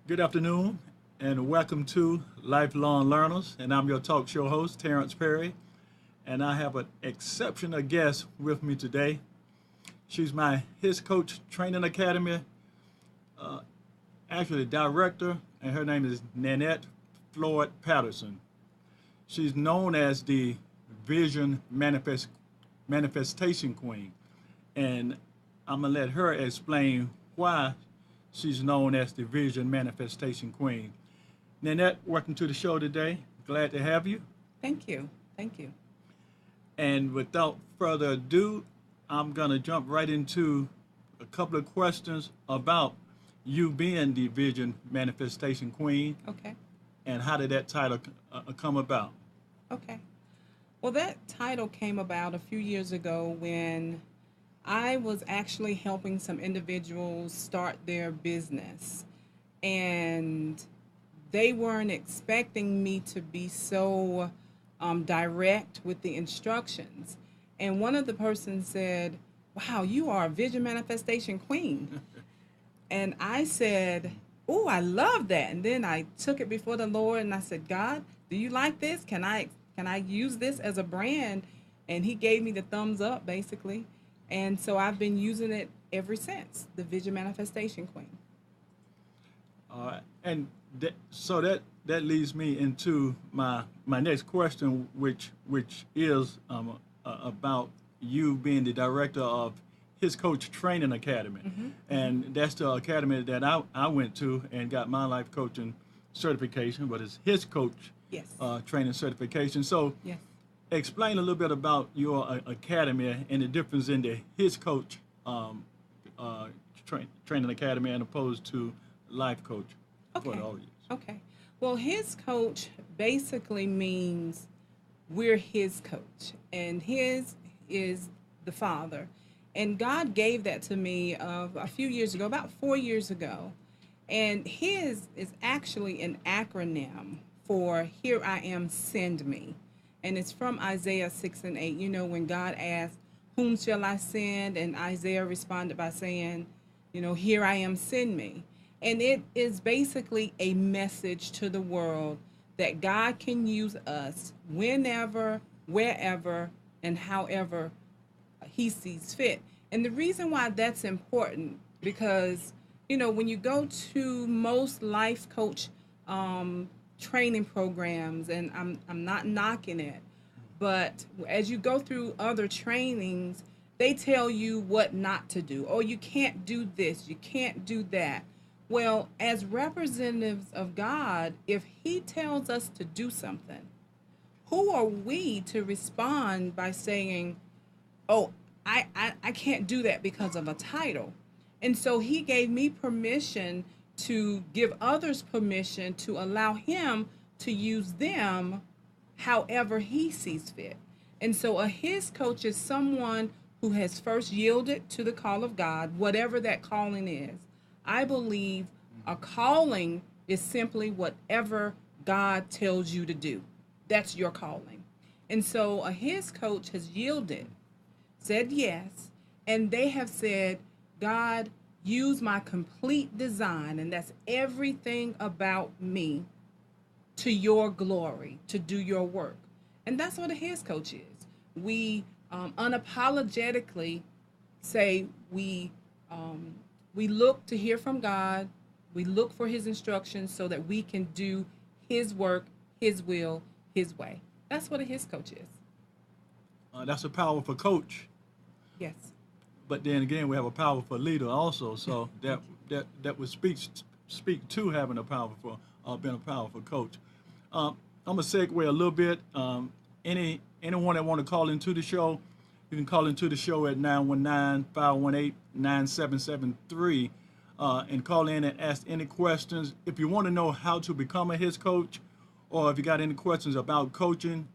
Good afternoon, and welcome to Lifelong Learners. And I'm your talk show host, Terrence Perry. And I have an exceptional guest with me today. She's my His Coach Training Academy, uh, actually director, and her name is Nanette Floyd Patterson. She's known as the Vision Manifestation Queen. And I'm going to let her explain why she's known as the Vision Manifestation Queen. Nanette, welcome to the show today. Glad to have you. Thank you. Thank you. And without further ado, I'm going to jump right into a couple of questions about you being the Vision Manifestation Queen Okay. and how did that title come about? Okay. Well, that title came about a few years ago when I was actually helping some individuals start their business. And they weren't expecting me to be so direct with the instructions. And one of the persons said, "Wow, you are a vision manifestation queen." And I said, "Oh, I love that." And then I took it before the Lord and I said, "God, do you like this? Can I use this as a brand?" And he gave me the thumbs up basically. And so I've been using it ever since, the Vision Manifestation Queen. And that leads me into my next question, which is about you being the director of His Coach Training Academy, and that's the academy that I went to and got my life coaching certification, but it's His Coach Yes. training certification. So Yes. explain a little bit about your academy and the difference in the His Coach uh, training academy and opposed to life coach for Okay. the audience. Okay. Well, his coach basically means we're his coach, and his is the Father. And God gave that to me a few years ago, about 4 years ago. And his is actually an acronym for "Here I am, send me." And it's from Isaiah 6 and 8. You know, when God asked, "Whom shall I send?" And Isaiah responded by saying, "Here I am, send me." And it is basically a message to the world that God can use us whenever, wherever, and however he sees fit. And the reason why that's important, because, when you go to most life coach training programs, and I'm not knocking it, but as you go through other trainings, they tell you what not to do. Oh, you can't do this, you can't do that. Well, as representatives of God, if he tells us to do something, who are we to respond by saying, "Oh, I can't do that because of a title"? And so he gave me permission to give others permission to allow him to use them however he sees fit. And so a his coach is someone who has first yielded to the call of God, whatever that calling is. I believe a calling is simply whatever God tells you to do. That's your calling. And so a his coach has yielded, said yes, and they have said, "God, use my complete design," and that's everything about me, "to your glory, to do your work." And that's what a his coach is. We unapologetically say we look to hear from God, we look for his instructions so that we can do his work, his will, his way. That's what a his coach is. That's a powerful coach, Yes. but then again, we have a powerful leader also. So that would speak to having a powerful, being a powerful coach. I'm gonna segue a little bit. Anyone that want to call into the show, you can call into the show at 919-518-9773 and call in and ask any questions. If you want to know how to become a his coach, or if you got any questions about coaching,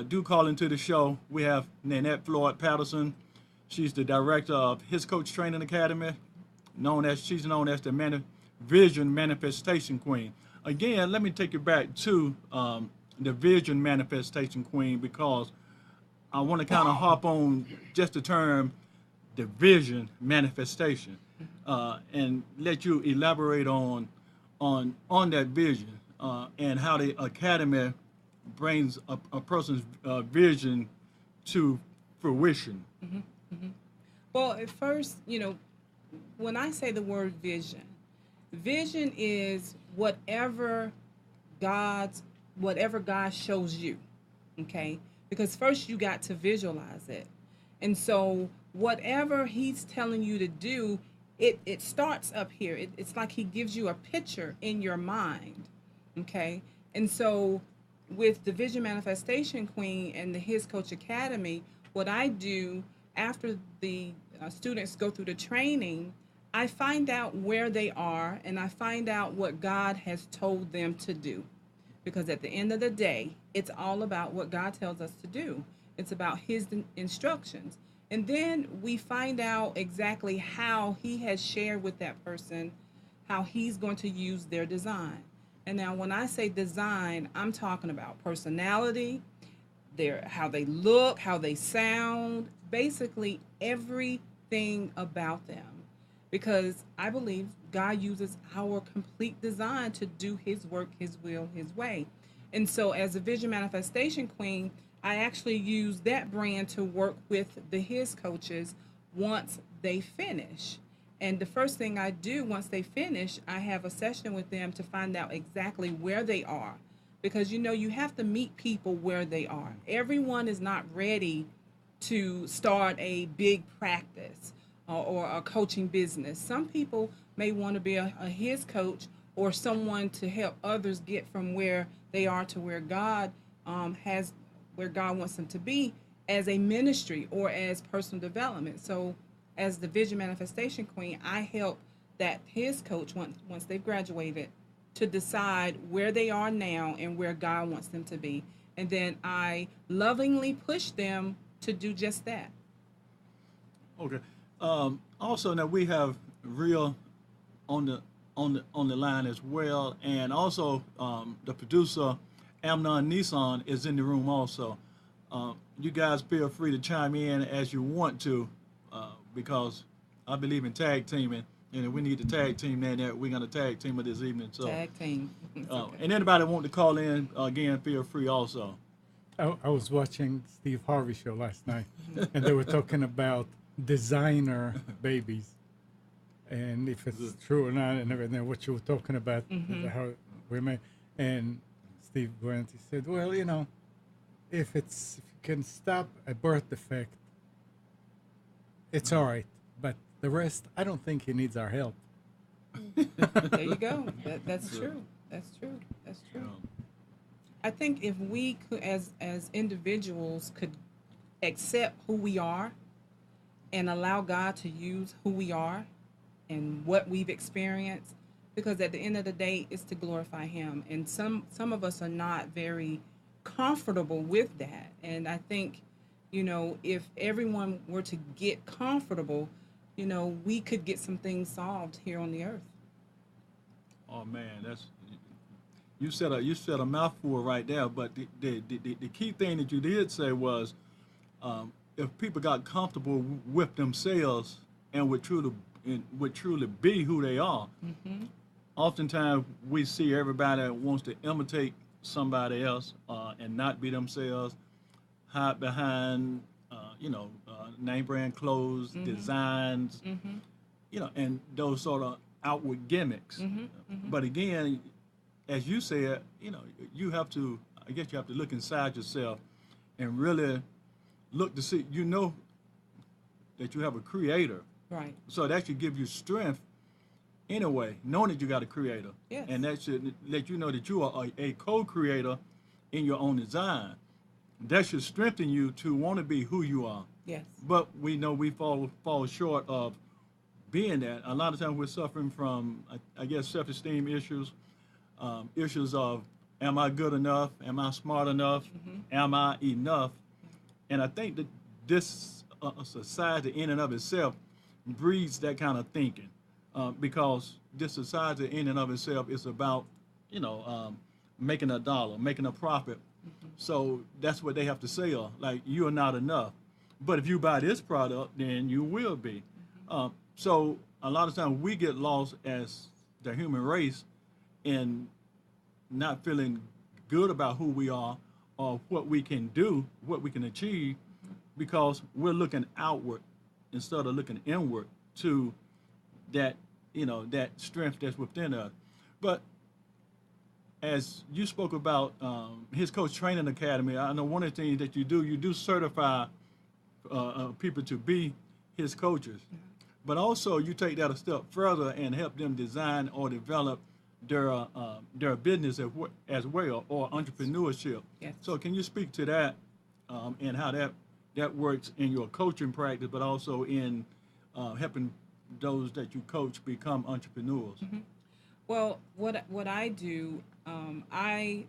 do call into the show. We have Nanette Floyd Patterson. She's the director of His Coach Training Academy, she's known as the Vision Manifestation Queen. Again, let me take you back to the Vision Manifestation Queen, because I want to kind of hop on just the term, the vision manifestation, and let you elaborate on on that vision and how the academy brings a person's vision to fruition. Well, at first, when I say the word vision, vision is whatever God shows you, okay? Because first you got to visualize it. And so whatever he's telling you to do, it starts up here. It's like he gives you a picture in your mind, okay? And so with the Vision Manifestation Queen and the His Coach Academy, what I do after the students go through the training, I find out where they are and I find out what God has told them to do. Because at the end of the day, it's all about what God tells us to do. It's about his instructions. And then we find out exactly how he has shared with that person, how he's going to use their design. And now when I say design, I'm talking about personality, how they look, how they sound, basically everything about them. Because I believe God uses our complete design to do his work, his will, his way. And so as a Vision Manifestation Queen, I actually use that brand to work with the His coaches once they finish. And the first thing I do once they finish, I have a session with them to find out exactly where they are. Because you have to meet people where they are. Everyone is not ready to start a big practice or a coaching business. Some people may want to be a His coach or someone to help others get from where they are to where God where God wants them to be as a ministry or as personal development. So as the Vision Manifestation Queen, I help that His coach once they've graduated to decide where they are now and where God wants them to be. And then I lovingly push them to do just that. Okay. Also, now we have Ria on the line as well, and also the producer Amnon Nissan is in the room also. You guys feel free to chime in as you want to, because I believe in tag teaming, and if we need to tag team, then we're gonna tag team it this evening. So Tag team. Okay. and anybody want to call in again, feel free also. I was watching Steve Harvey show last night, and they were talking about designer babies, and if it's true or not, and everything. What you were talking about, how we made, and Steve went. He said, "Well, if you can stop a birth defect, it's all right. But the rest, I don't think he needs our help." There you go. That's true. That's true. That's true. I think if we could, as individuals, could accept who we are and allow God to use who we are and what we've experienced, because at the end of the day, it's to glorify Him. And some of us are not very comfortable with that. And I think, if everyone were to get comfortable, we could get some things solved here on the earth. Oh man, you said a mouthful right there. But the key thing that you did say was, if people got comfortable with themselves and would truly be who they are, oftentimes we see everybody that wants to imitate somebody else and not be themselves, hide behind name brand clothes, designs, and those sort of outward gimmicks. But again, as you said, you have to look inside yourself and really look to see, that you have a creator. Right. So that should give you strength anyway, knowing that you got a creator. Yes. And that should let you know that you are a co-creator in your own design. That should strengthen you to want to be who you are. Yes. But we know we fall short of being that. A lot of times we're suffering from, I guess, self-esteem issues, issues of, am I good enough? Am I smart enough? Am I enough? And I think that this society in and of itself breeds that kind of thinking, because this society in and of itself is about, making a dollar, making a profit. So that's what they have to sell. Like, you are not enough. But if you buy this product, then you will be. So a lot of times we get lost as the human race and not feeling good about who we are or what we can do, what we can achieve, because we're looking outward instead of looking inward to that, that strength that's within us. But as you spoke about his coach training academy, I know one of the things that you do certify people to be his coaches, but also you take that a step further and help them design or develop their business as well, or entrepreneurship. Yes. So can you speak to that and how that works in your coaching practice, but also in helping those that you coach become entrepreneurs? Well, what I do, I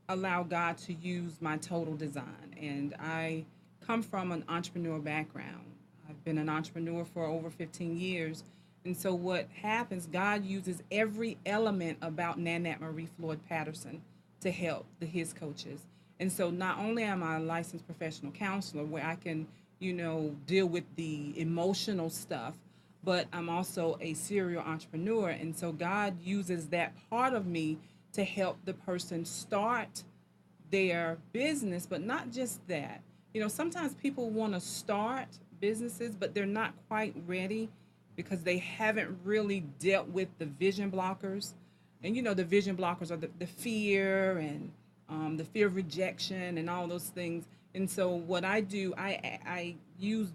allow God to use my total design, and I come from an entrepreneur background. I've been an entrepreneur for over 15 years, and so what happens, God uses every element about Nanette Marie Floyd Patterson to help his coaches. And so not only am I a licensed professional counselor where I can, deal with the emotional stuff, but I'm also a serial entrepreneur. And so God uses that part of me to help the person start their business, but not just that. Sometimes people want to start businesses, but they're not quite ready because they haven't really dealt with the vision blockers. And the vision blockers are the fear and the fear of rejection and all those things. And so what I do, I use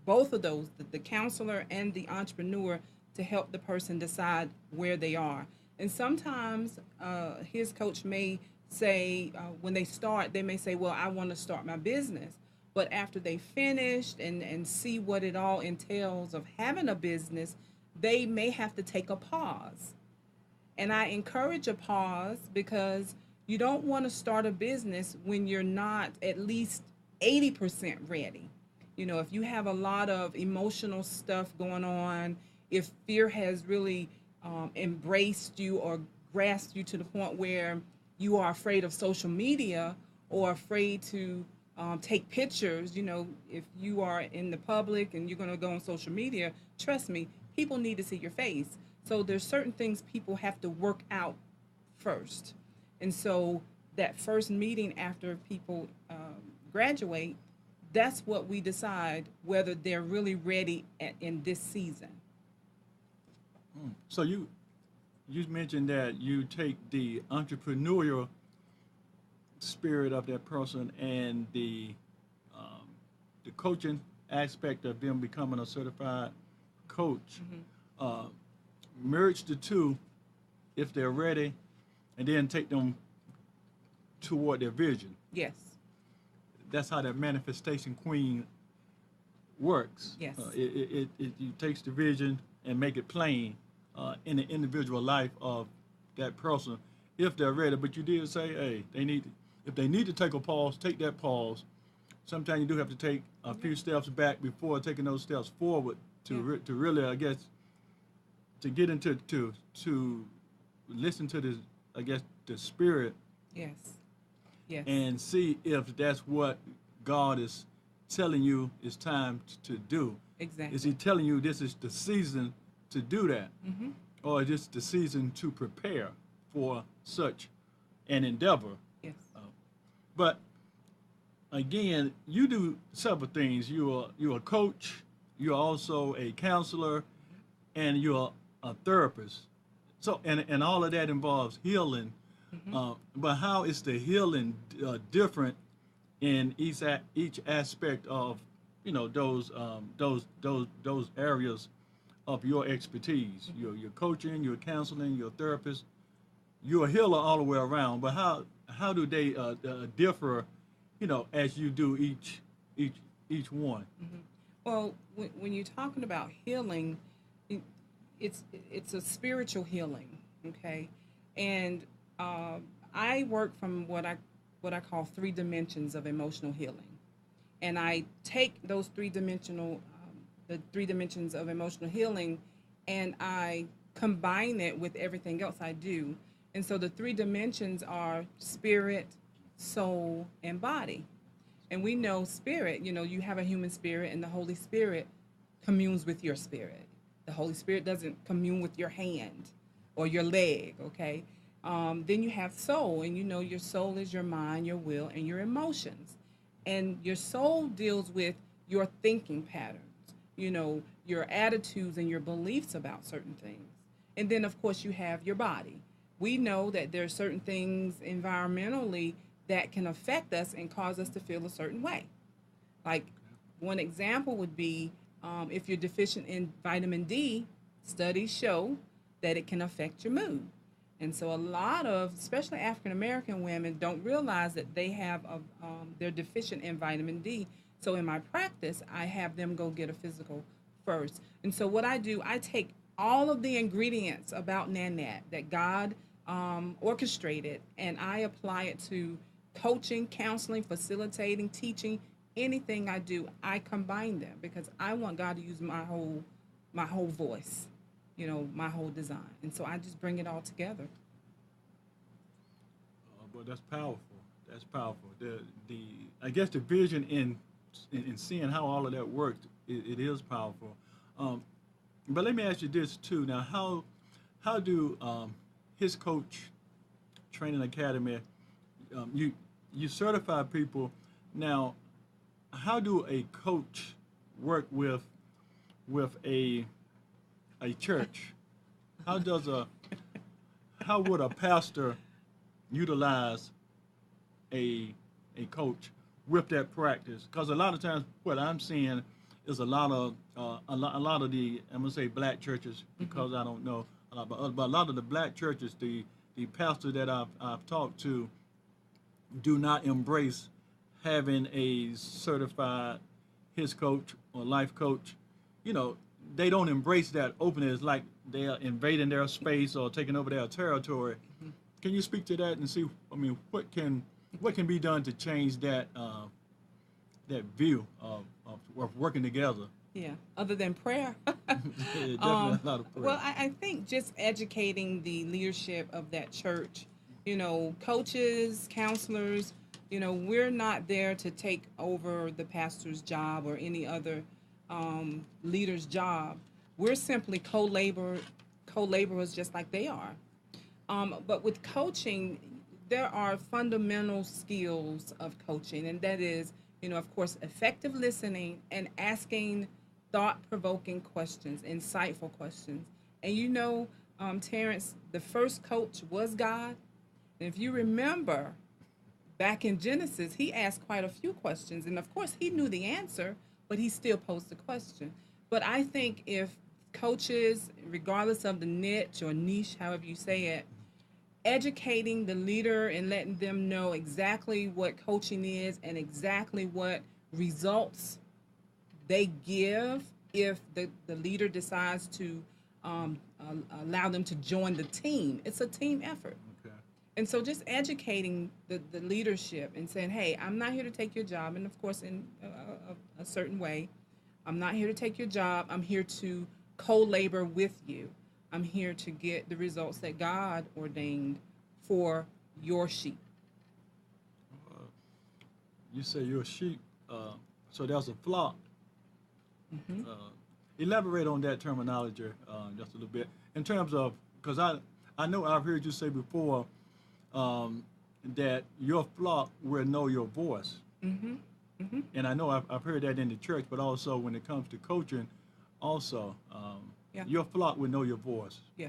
both of those, the counselor and the entrepreneur, to help the person decide where they are. And sometimes his coach may say, when they start, they may say, well, I want to start my business. But after they finished and see what it all entails of having a business, they may have to take a pause. And I encourage a pause because you don't want to start a business when you're not at least 80% ready. If you have a lot of emotional stuff going on, if fear has really embraced you or grasped you to the point where you are afraid of social media or afraid to take pictures, if you are in the public and you're going to go on social media, trust me, people need to see your face. So there's certain things people have to work out first. And so that first meeting after people graduate, that's what we decide whether they're really ready in this season. So you mentioned that you take the entrepreneurial spirit of that person and the coaching aspect of them becoming a certified coach, merge the two if they're ready, and then take them toward their vision. Yes. That's how that manifestation queen works. Yes. It takes the vision and make it plain in the individual life of that person if they're ready. But you did say, hey, if they need to take a pause, take that pause. Sometimes you do have to take a few steps back before taking those steps forward to really, I guess, to get into to listen to this, I guess, the spirit. Yes. Yes. And see if that's what God is telling you it's time to do. Exactly. Is he telling you this is the season to do that? Or is this the season to prepare for such an endeavor? Yes. But again, you do several things. You're a coach, you're also a counselor, and you're a therapist. So and all of that involves healing. But how is the healing different in each aspect of those areas of your expertise? You're coaching, you're counseling, you're a therapist, you're a healer all the way around. But how do they differ? As you do each one. Well, when you're talking about healing, it's a spiritual healing, okay, and I work from what I call 3 dimensions of emotional healing, and I take those the 3 dimensions of emotional healing, and I combine it with everything else I do. And so the 3 dimensions are spirit, soul, and body. And we know spirit, you have a human spirit, and the Holy Spirit communes with your spirit. The Holy Spirit doesn't commune with your hand. or your leg, okay? Then you have soul, and you know your soul is your mind, your will, and your emotions. And your soul deals with your thinking patterns, you know, your attitudes and your beliefs about certain things. And then, of course, you have your body. We know that there are certain things environmentally that can affect us and cause us to feel a certain way. Like one example would be if you're deficient in vitamin D, studies show that it can affect your mood. And so a lot of, especially African American women, don't realize that they're deficient in vitamin D. So in my practice, I have them go get a physical first. And so what I do, I take all of the ingredients about Nanette that God orchestrated, and I apply it to coaching, counseling, facilitating, teaching, anything I do. I combine them because I want God to use my whole voice, you know, my whole design. And so I just bring it all together. But that's powerful. That's powerful. The I guess the vision in seeing how all of that worked, it is powerful. Um, but let me ask you this too. Now, how do his coach training academy, you certify people. Now, how do a coach work with a church? How does a how would a pastor utilize a coach with that practice? Because a lot of times what I'm seeing is a lot of a lot of the, I'm gonna say black churches, because I don't know a lot, but a lot of the black churches, the pastor that I've talked to do not embrace having a certified his coach or life coach. You know, they don't embrace that openly. It's like they are invading their space or taking over their territory. Can you speak to that and see? I mean, what can be done to change that view of working together? Yeah, other than prayer. Definitely a lot of prayer. Well, I think just educating the leadership of that church, you know, coaches, counselors, you know, we're not there to take over the pastor's job or any other leader's job. We're simply co-laborers just like they are. But with coaching, there are fundamental skills of coaching, and that is, you know, of course, effective listening and asking thought-provoking questions, insightful questions. And you know, Terrence, the first coach was God. And if you remember, back in Genesis, he asked quite a few questions. And of course, he knew the answer, but he still posed the question. But I think if coaches, regardless of the niche or niche, however you say it, educating the leader and letting them know exactly what coaching is and exactly what results they give if the leader decides to allow them to join the team. It's a team effort. Okay. And so just educating the leadership and saying, hey, I'm not here to take your job. And of course, in a certain way, I'm not here to take your job. I'm here to co-labor with you. I'm here to get the results that God ordained for your sheep. Uh, you say you're a sheep, so there's a flock. Hmm. Elaborate on that terminology just a little bit in terms of, because I know I've heard you say before that your flock will know your voice, Hmm. Hmm. and I know I've heard that in the church, but also when it comes to coaching, also Yeah. your flock will know your voice. Yeah.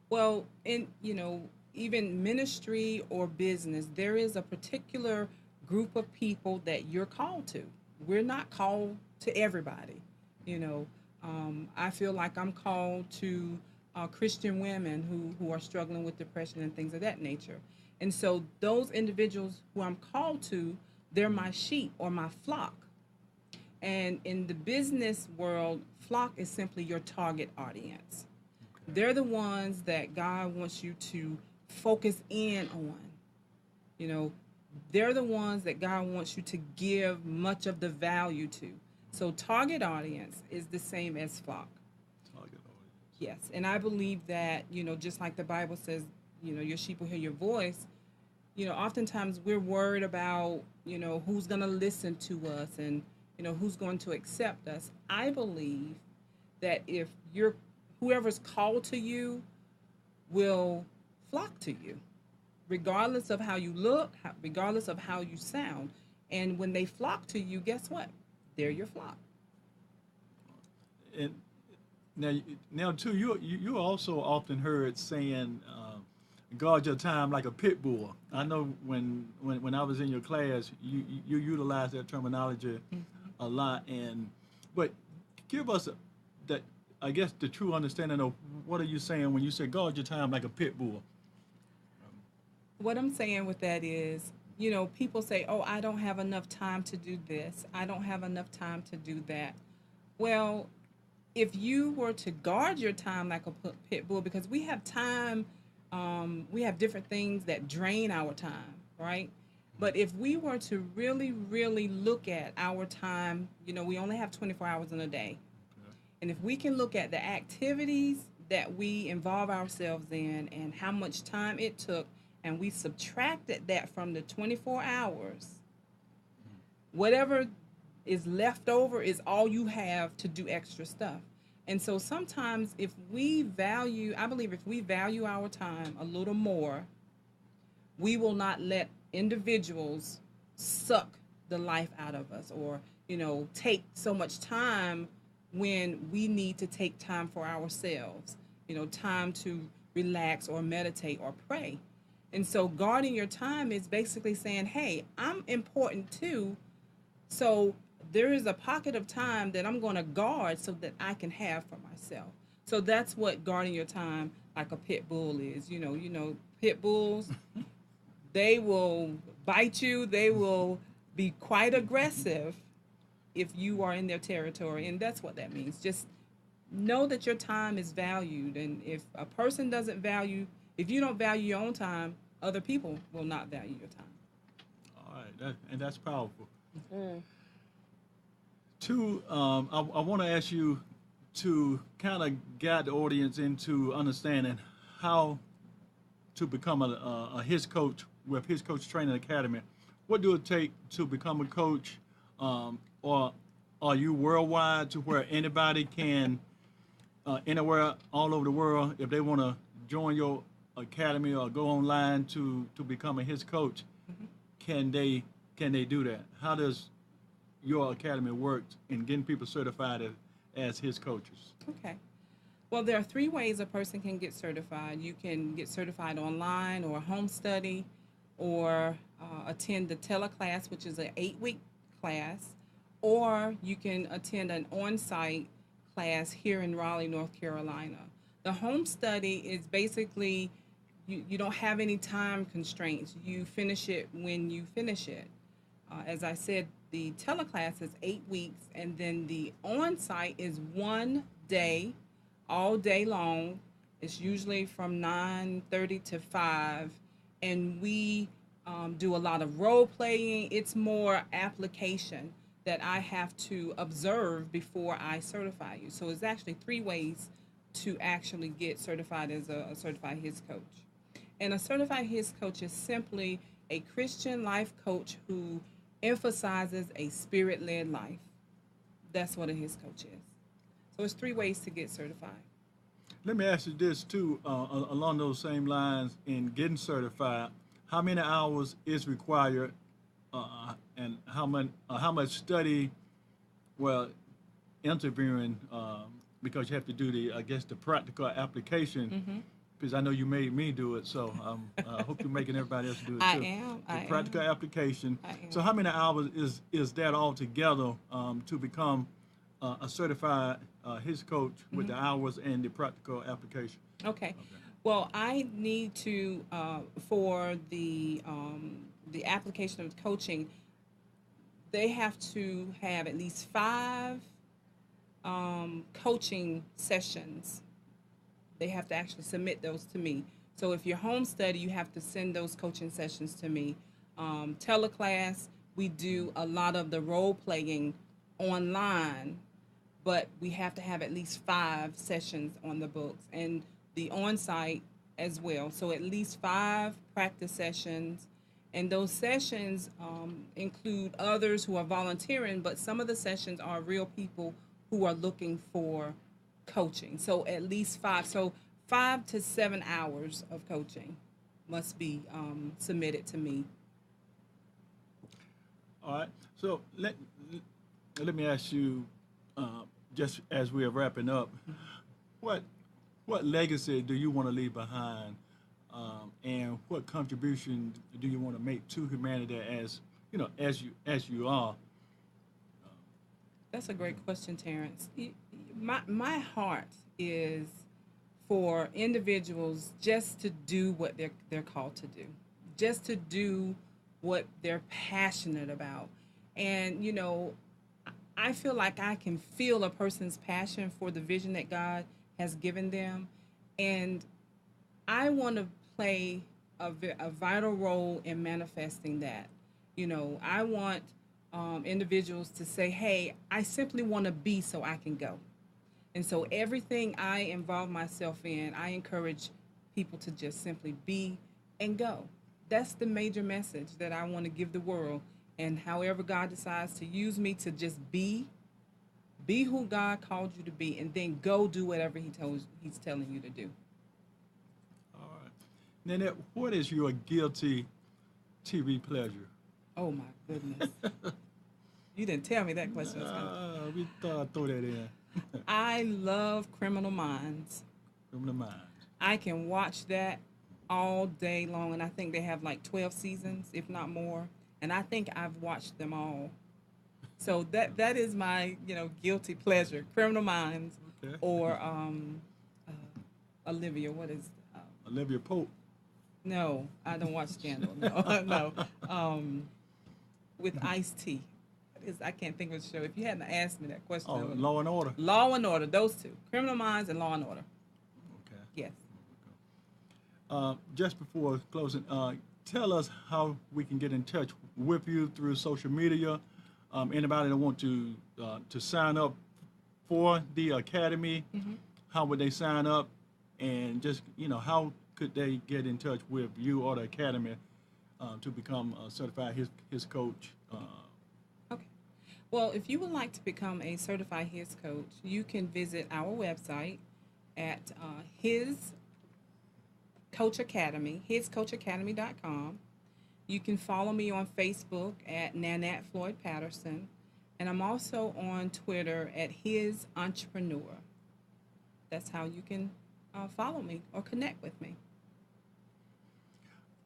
Well, in, you know, even ministry or business, there is a particular group of people that you're called to. We're not called to everybody. You know, I feel like I'm called to Christian women who are struggling with depression and things of that nature. And so those individuals who I'm called to, they're my sheep or my flock. And in the business world, flock is simply your target audience. They're the ones that God wants you to focus in on. You know, they're the ones that God wants you to give much of the value to. So target audience is the same as flock. Target audience. Yes, and I believe that, you know, just like the Bible says, you know, your sheep will hear your voice. You know, oftentimes we're worried about, you know, who's going to listen to us and, you know, who's going to accept us. I believe that if you're, whoever's called to you, will flock to you, regardless of how you look, regardless of how you sound. And when they flock to you, guess what? They're your flock. And now too, you also often heard saying, guard your time like a pit bull. I know when I was in your class, you utilized that terminology a lot. But give us that, I guess, the true understanding of what are you saying when you say guard your time like a pit bull. What I'm saying with that is, people say, oh, I don't have enough time to do this. I don't have enough time to do that. Well, if you were to guard your time like a pit bull, because we have time, we have different things that drain our time, right? But if we were to really, really look at our time, we only have 24 hours in a day. And if we can look at the activities that we involve ourselves in and how much time it took, and we subtracted that from the 24 hours, whatever is left over is all you have to do extra stuff. And so sometimes I believe if we value our time a little more, we will not let individuals suck the life out of us or, take so much time when we need to take time for ourselves, time to relax or meditate or pray. And so guarding your time is basically saying, hey, I'm important too. So there is a pocket of time that I'm going to guard so that I can have for myself. So that's what guarding your time like a pit bull is. Pit bulls, they will bite you. They will be quite aggressive if you are in their territory. And that's what that means. Just know that your time is valued. And if a person if you don't value your own time, other people will not value your time. All right, and that's powerful. Two, I want to ask you to kind of guide the audience into understanding how to become a His Coach with His Coach Training Academy. What do it take to become a coach? Or are you worldwide to where anybody can, anywhere all over the world, if they want to join your academy or go online to become a His Coach, can they do that? How does your academy work in getting people certified as His coaches? Okay. Well, there are 3 ways a person can get certified. You can get certified online or home study or attend the teleclass, which is an 8-week class, or you can attend an on-site class here in Raleigh, North Carolina. The home study is basically you don't have any time constraints. You finish it when you finish it. As I said, the teleclass is 8 weeks, and then the on-site is 1 day, all day long. It's usually from 9:30 to 5, and we do a lot of role playing. It's more application that I have to observe before I certify you. So it's actually 3 ways to actually get certified as a certified His Coach. And a certified His Coach is simply a Christian life coach who emphasizes a spirit-led life. That's what a His Coach is. So it's 3 ways to get certified. Let me ask you this too, along those same lines. In getting certified, how many hours is required, and how much study? Well, interviewing, because you have to do the practical application. Because I know you made me do it, so I hope you're making everybody else do it too. I am. The practical application. I am. So how many hours is that all together to become a certified His Coach with the hours and the practical application? Okay. Well, I need to for the application of coaching, they have to have at least 5 coaching sessions. They have to actually submit those to me. So if you're home study, you have to send those coaching sessions to me. Teleclass, we do a lot of the role playing online, but we have to have at least 5 sessions on the books, and the on-site as well. So at least 5 practice sessions, and those sessions include others who are volunteering, but some of the sessions are real people who are looking for coaching. So at least 5. So 5 to 7 hours of coaching must be submitted to me. All right. So let me ask you, just as we are wrapping up, what legacy do you want to leave behind, and what contribution do you want to make to humanity as you are? That's a great question, Terrence. My heart is for individuals just to do what they're called to do, just to do what they're passionate about. And I feel like I can feel a person's passion for the vision that God has given them, and I want to play a vital role in manifesting that. I want individuals to say, hey, I simply want to be so I can go. And so everything I involve myself in, I encourage people to just simply be and go. That's the major message that I want to give the world. And however God decides to use me to just be who God called you to be, and then go do whatever He's telling you to do. All right. Nanette, what is your guilty TV pleasure? Oh my goodness. You didn't tell me that question was coming. We thought I'd throw that in. I love Criminal Minds. Criminal Minds. I can watch that all day long, and I think they have like 12 seasons, if not more. And I think I've watched them all. So that is my guilty pleasure, Criminal Minds, Okay. or Olivia. What is Olivia Pope. No, I don't watch Scandal. No, no. With Ice-T. I can't think of the show. If you hadn't asked me that question, I Oh, would. Law and Order. Law and Order. Those two, Criminal Minds and Law and Order. Okay. Yes. Just before closing, tell us how we can get in touch with you through social media. Anybody that want to sign up for the academy, how would they sign up? And just how could they get in touch with you or the academy to become a certified his coach? Okay. Well, if you would like to become a certified HIS coach, you can visit our website at His Coach Academy, hiscoachacademy.com. You can follow me on Facebook at Nanette Floyd Patterson, and I'm also on Twitter at His Entrepreneur. That's how you can follow me or connect with me.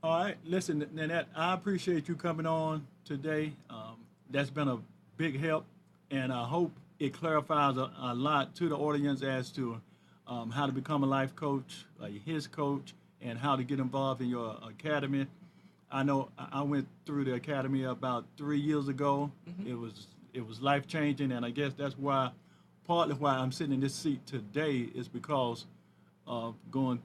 All right, listen, Nanette, I appreciate you coming on today. That's been a big help, and I hope it clarifies a lot to the audience as to how to become a life coach, his coach, and how to get involved in your academy. I know I went through the academy about 3 years ago. It was life changing, and I guess that's partly why I'm sitting in this seat today is because of going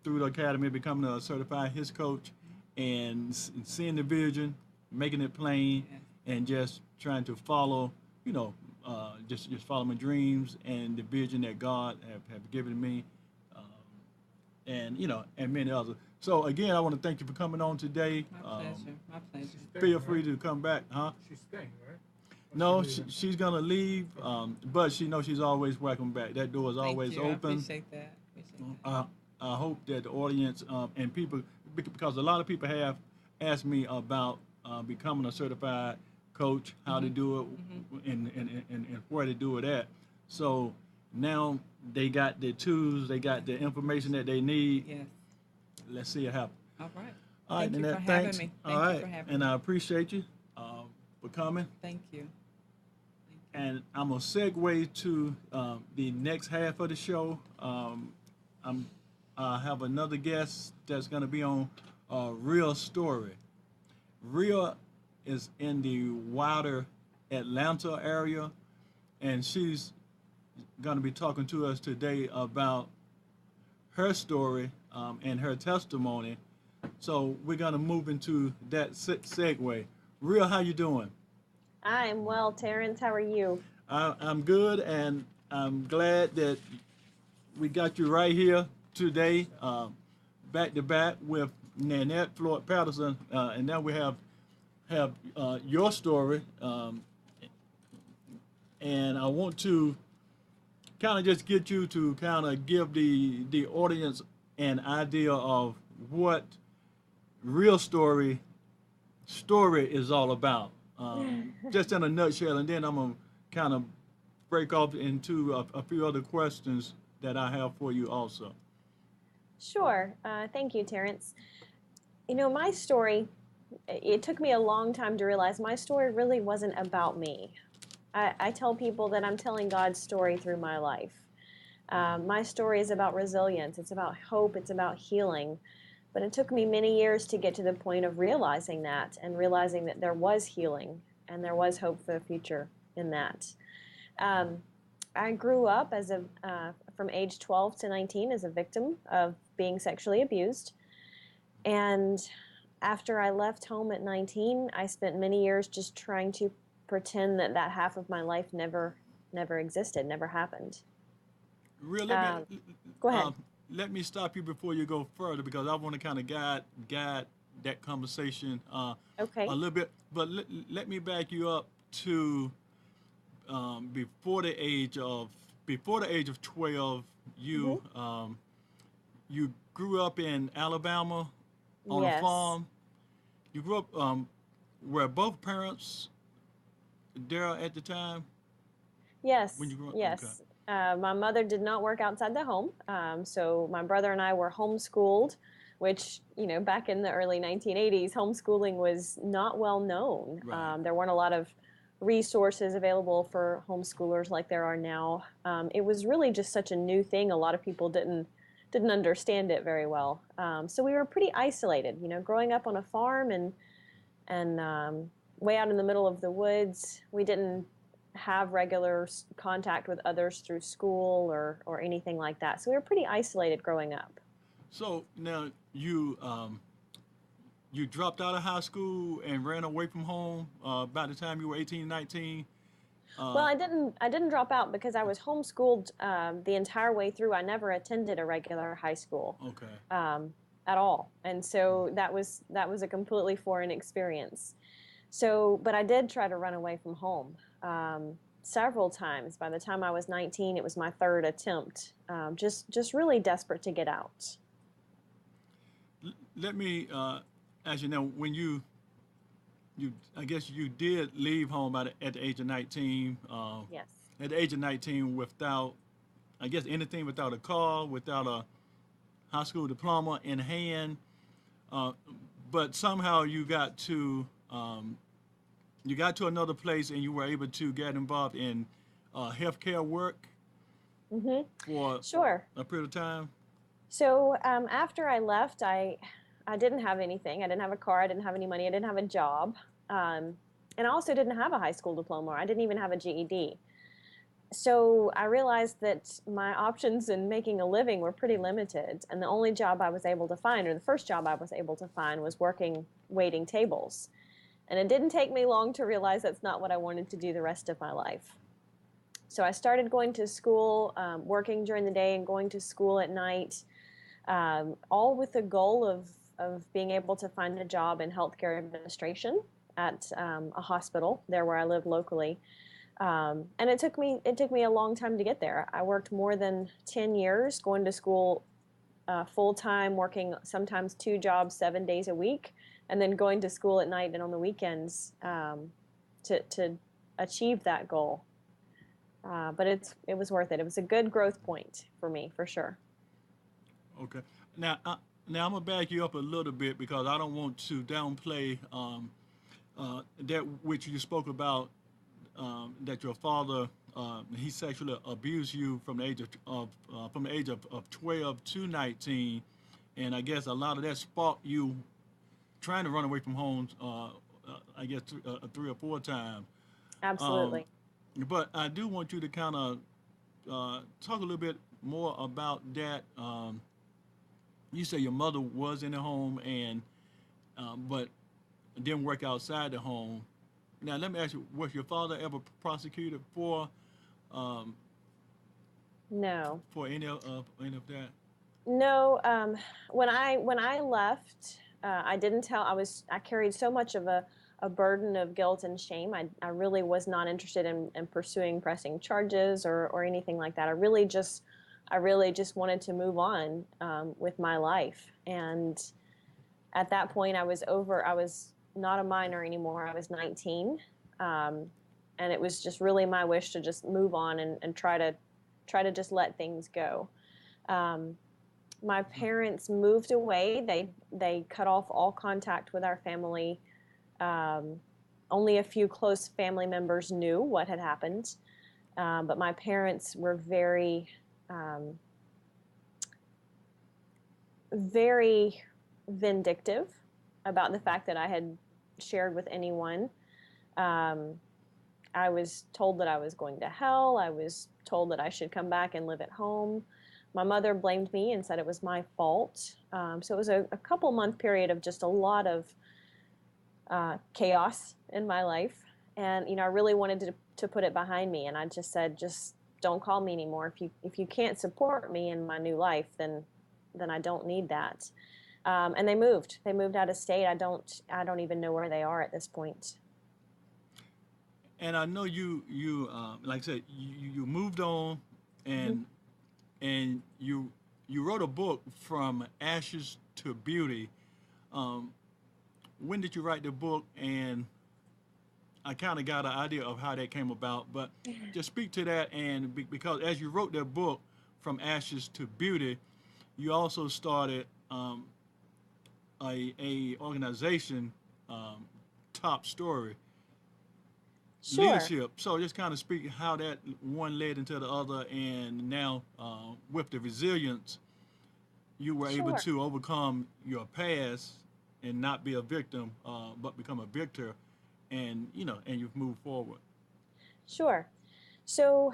through the academy, becoming a certified HIS coach, and seeing the vision, making it plain, and just trying to follow, just follow my dreams and the vision that God have given me, and many others. So again, I want to thank you for coming on today. My pleasure. My pleasure. Feel free to come back, huh? She's staying, right? No, she's gonna leave, but she knows she's always welcome back. That door is always Thank you. open. I appreciate that. I hope that the audience and people, because a lot of people have asked me about becoming a certified coach, how to do it, and where to do it at. So now they got the tools, they got the information that they need. Yes. Let's see it happen. All right. All right, Thank you Nanette, for having thanks. me. All Thank right, you for having and me. I appreciate you for coming. Thank you. And I'm gonna segue to the next half of the show. I have another guest that's gonna be on Real Story. Ria is in the wider Atlanta area, and she's gonna be talking to us today about her story and her testimony. So we're gonna move into that segue. Ria, how you doing? I'm well, Terrence. How are you? I'm good, and I'm glad that we got you right here today, back to back with Nanette Floyd Patterson, and now we have your story, and I want to kind of just get you to kind of give the audience an idea of what real story is all about, just in a nutshell, and then I'm gonna kind of break off into a few other questions that I have for you also. Sure. Thank you, Terrence. You know, my story, it took me a long time to realize my story really wasn't about me. I tell people that I'm telling God's story through my life. My story is about resilience, it's about hope, it's about healing. But it took me many years to get to the point of realizing that and realizing that there was healing and there was hope for the future in that. Um, I grew up from age 12 to 19 as a victim of being sexually abused. And after I left home at 19, I spent many years just trying to pretend that that half of my life never existed, never happened. Really, Go ahead. let me stop you before you go further because I want to kind of guide that conversation Okay. a little bit. But let me back you up to before the age of 12. You you grew up in Alabama on a Yes. farm. You grew up were both parents there at the time Yes. when you grew up? Okay. Yes. My mother did not work outside the home. So my brother and I were homeschooled, which, you know, back in the early 1980s, homeschooling was not well known. Right. There weren't a lot of resources available for homeschoolers like there are now. It was really just such a new thing. A lot of people didn't understand it very well. So we were pretty isolated, you know, growing up on a farm and way out in the middle of the woods. We didn't have regular contact with others through school or anything like that. So we were pretty isolated growing up. So now you dropped out of high school and ran away from home by the time you were 18, 19. Well, I didn't drop out because I was homeschooled the entire way through. I never attended a regular high school Okay. at all, and so that was a completely foreign experience. So, but I did try to run away from home several times. By the time I was 19, it was my third attempt. Just really desperate to get out. Let me, as you know, when you I guess you did leave home at the age of 19. Yes. At the age of 19, without, I guess, anything, without a car, without a high school diploma in hand, but somehow you got to another place and you were able to get involved in healthcare work for Sure. a period of time. So after I left, I didn't have anything. I didn't have a car. I didn't have any money. I didn't have a job. And I also didn't have a high school diploma. I didn't even have a GED. So I realized that my options in making a living were pretty limited. And the only job I was able to find, or the first job I was able to find, was working waiting tables. And it didn't take me long to realize that's not what I wanted to do the rest of my life. So I started going to school, working during the day and going to school at night, all with the goal of being able to find a job in healthcare administration at a hospital there where I lived locally. And it took me a long time to get there. I worked more than 10 years going to school full time, working sometimes 2 jobs 7 days a week, and then going to school at night and on the weekends to achieve that goal. But it was worth it. It was a good growth point for me, for sure. Okay. Now I'm gonna back you up a little bit because I don't want to downplay that which you spoke about, that your father he sexually abused you from the age of 12 to 19, and I guess a lot of that sparked you trying to run away from home. I guess 3 or 4 times. Absolutely. But I do want you to kind of talk a little bit more about that. You say your mother was in the home and but didn't work outside the home. Now let me ask you: was your father ever prosecuted for No. for any of that? No. When I left, I didn't tell. I carried so much of a a burden of guilt and shame. I really was not interested in pursuing pressing charges or anything like that. I really just wanted to move on with my life. And at that point, I was not a minor anymore. I was 19. And it was just really my wish to just move on and try to just let things go. My parents moved away. They cut off all contact with our family. Only a few close family members knew what had happened. But my parents were very, very vindictive about the fact that I had shared with anyone. I was told that I was going to hell. I was told that I should come back and live at home. My mother blamed me and said it was my fault. So it was a couple month period of just a lot of chaos in my life. And, I really wanted to put it behind me. And I just said, just don't call me anymore. If you can't support me in my new life, then I don't need that. And they moved. They moved out of state. I don't even know where they are at this point. And I know you like I said, you moved on, and and you wrote a book, From Ashes to Beauty. When did you write the book? And I kind of got an idea of how that came about, but just speak to that. And because as you wrote that book, From Ashes to Beauty, you also started a organization, Top Story. Sure. Leadership. So just kind of speak how that one led into the other, and now with the resilience, you were able Sure. to overcome your past and not be a victim, but become a victor, and and you've moved forward. Sure. So,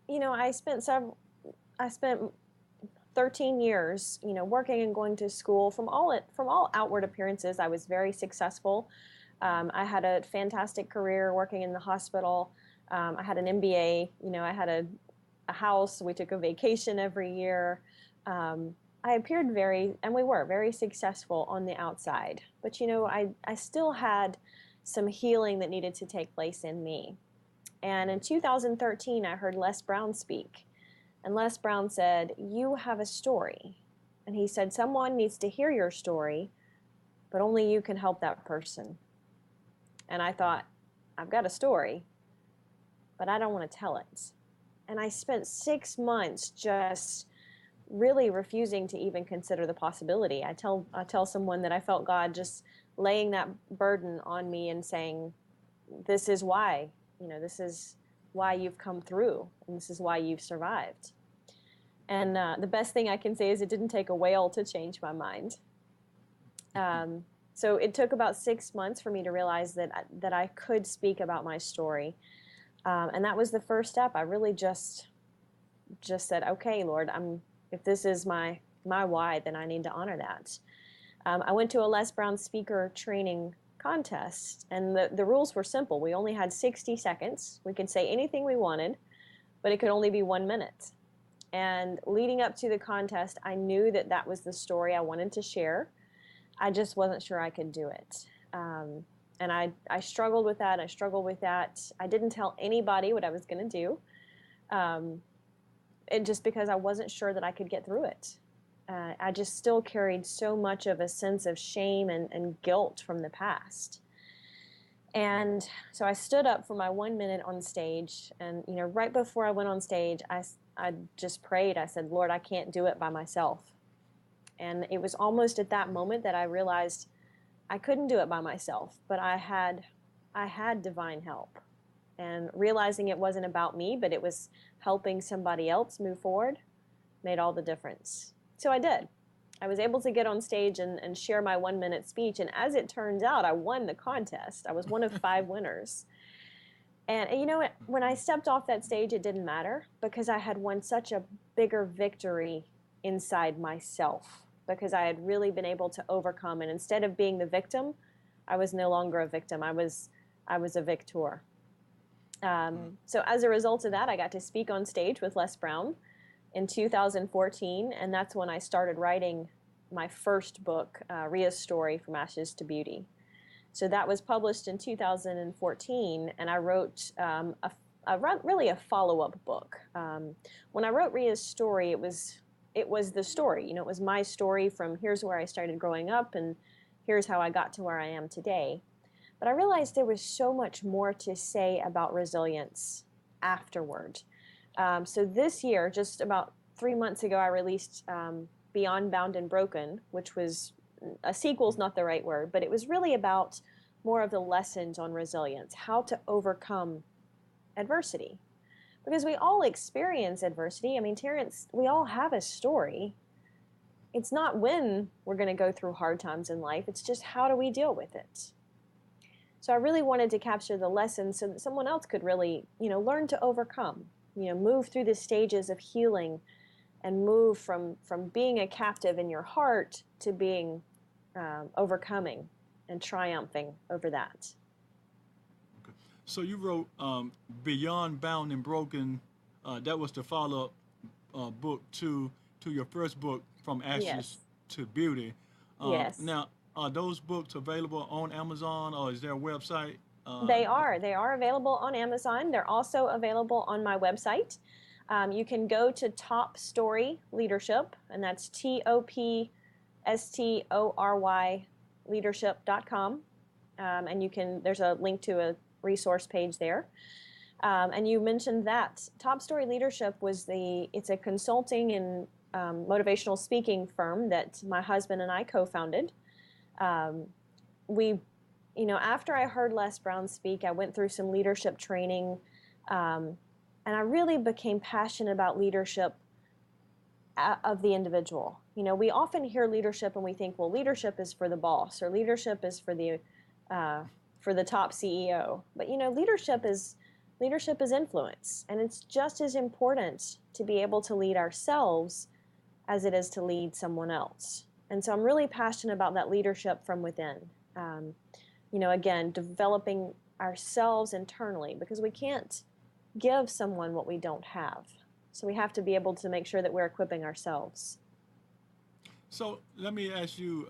I spent 13 years, working and going to school. From all outward appearances, I was very successful. I had a fantastic career working in the hospital. I had an MBA. I had a house. We took a vacation every year. I appeared and we were very successful on the outside. But, I still had some healing that needed to take place in me. And in 2013, I heard Les Brown speak. And Les Brown said, "You have a story." And he said, "Someone needs to hear your story, but only you can help that person." And I thought, I've got a story, but I don't want to tell it. And I spent 6 months just really refusing to even consider the possibility. I tell someone that I felt God just laying that burden on me and saying, this is why, this is why you've come through, and this is why you've survived. And the best thing I can say is it didn't take a whale to change my mind. So it took about 6 months for me to realize that I could speak about my story. And that was the first step. I really just said, okay, Lord, if this is my why, then I need to honor that. I went to a Les Brown speaker training contest, and the rules were simple. We only had 60 seconds. We could say anything we wanted, but it could only be 1 minute. And leading up to the contest, I knew that was the story I wanted to share. I just wasn't sure I could do it. And I struggled with that. I didn't tell anybody what I was going to do. And just because I wasn't sure that I could get through it. I just still carried so much of a sense of shame and guilt from the past. And so I stood up for my 1 minute on stage. And, right before I went on stage, I just prayed. I said, Lord, I can't do it by myself. And it was almost at that moment that I realized I couldn't do it by myself, but I had divine help. And realizing it wasn't about me, but it was helping somebody else move forward, made all the difference. So I did. I was able to get on stage and share my 1 minute speech. And as it turns out, I won the contest. I was one of 5 winners. And you know what? When I stepped off that stage, it didn't matter because I had won such a bigger victory inside myself, because I had really been able to overcome. And instead of being the victim, I was no longer a victim. I was a victor. So as a result of that, I got to speak on stage with Les Brown in 2014, and that's when I started writing my first book, Ria's Story, From Ashes to Beauty. So that was published in 2014, and I wrote really a follow-up book. When I wrote Ria's story, it was the story. It was my story from here's where I started growing up, and here's how I got to where I am today. But I realized there was so much more to say about resilience afterward. So this year, just about 3 months ago, I released Beyond Bound and Broken, which was a sequel's not the right word, but it was really about more of the lessons on resilience, how to overcome adversity. Because we all experience adversity. I mean, Terrence, we all have a story. It's not when we're going to go through hard times in life, it's just how do we deal with it. So I really wanted to capture the lessons so that someone else could really, learn to overcome, move through the stages of healing and move from being a captive in your heart to being overcoming and triumphing over that. Okay. So you wrote Beyond Bound and Broken. That was the follow-up book to your first book, From Ashes Yes. to Beauty. Yes. Now, are those books available on Amazon, or is there a website? They are. They are available on Amazon. They're also available on my website. You can go to Top Story Leadership, and that's TOPSTORY leadership.com. And there's a link to a resource page there. And you mentioned that Top Story Leadership it's a consulting and motivational speaking firm that my husband and I co-founded. After I heard Les Brown speak, I went through some leadership training, and I really became passionate about leadership of the individual. We often hear leadership and we think, well, leadership is for the boss, or leadership is for the top CEO. But leadership is influence, and it's just as important to be able to lead ourselves as it is to lead someone else. And so I'm really passionate about that leadership from within. Again, developing ourselves internally, because we can't give someone what we don't have. So we have to be able to make sure that we're equipping ourselves. So let me ask you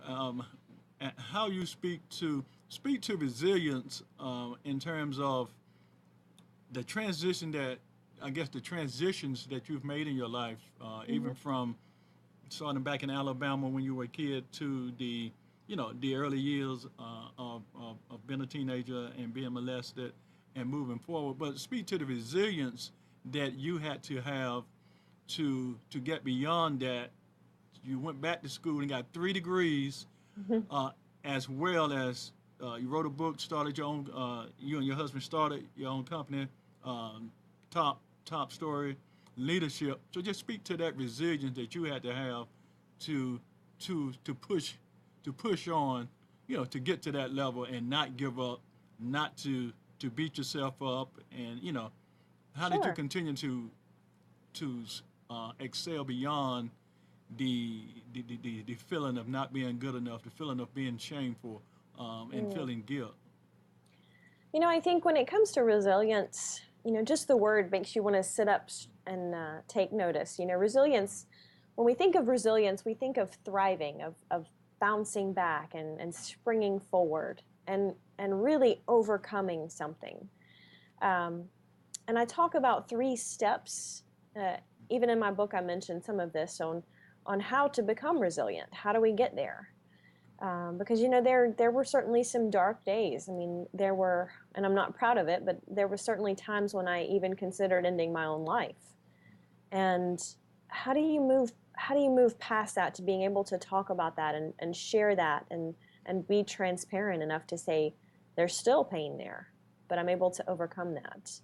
how you speak to resilience in terms of the transitions that you've made in your life, even from starting back in Alabama when you were a kid to the early years of being a teenager and being molested and moving forward. But speak to the resilience that you had to have to get beyond that. You went back to school and got 3 degrees, as well as you wrote a book, started your own. You and your husband started your own company, Top Story Leadership. So just speak to that resilience that you had to have to push on, to get to that level and not give up, not to beat yourself up, and how did you Sure. continue to excel beyond the feeling of not being good enough, the feeling of being shameful, and feeling guilt? I think when it comes to resilience, just the word makes you want to sit up and take notice. Resilience, when we think of resilience, we think of thriving, of bouncing back and springing forward and really overcoming something. And I talk about 3 steps. Even in my book, I mentioned some of this on how to become resilient. How do we get there? Because there were certainly some dark days. I mean, there were, and I'm not proud of it, but there were certainly times when I even considered ending my own life. And how do you move past that to being able to talk about that and share that and be transparent enough to say there's still pain there, but I'm able to overcome that.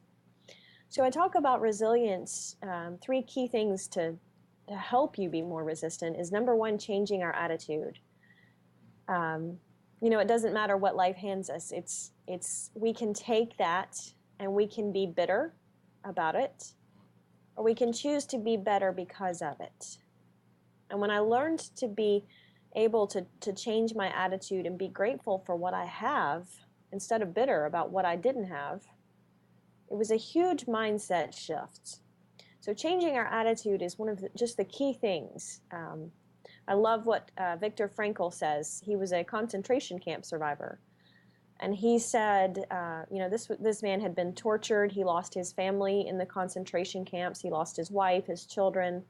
So I talk about resilience. 3 key things to help you be more resistant is, number 1, changing our attitude. It doesn't matter what life hands us. We can take that and we can be bitter about it, or we can choose to be better because of it. And when I learned to be able to change my attitude and be grateful for what I have instead of bitter about what I didn't have, it was a huge mindset shift. So changing our attitude is one of just the key things. I love what Viktor Frankl says. He was a concentration camp survivor. And he said, this man had been tortured. He lost his family in the concentration camps. He lost his wife, his children.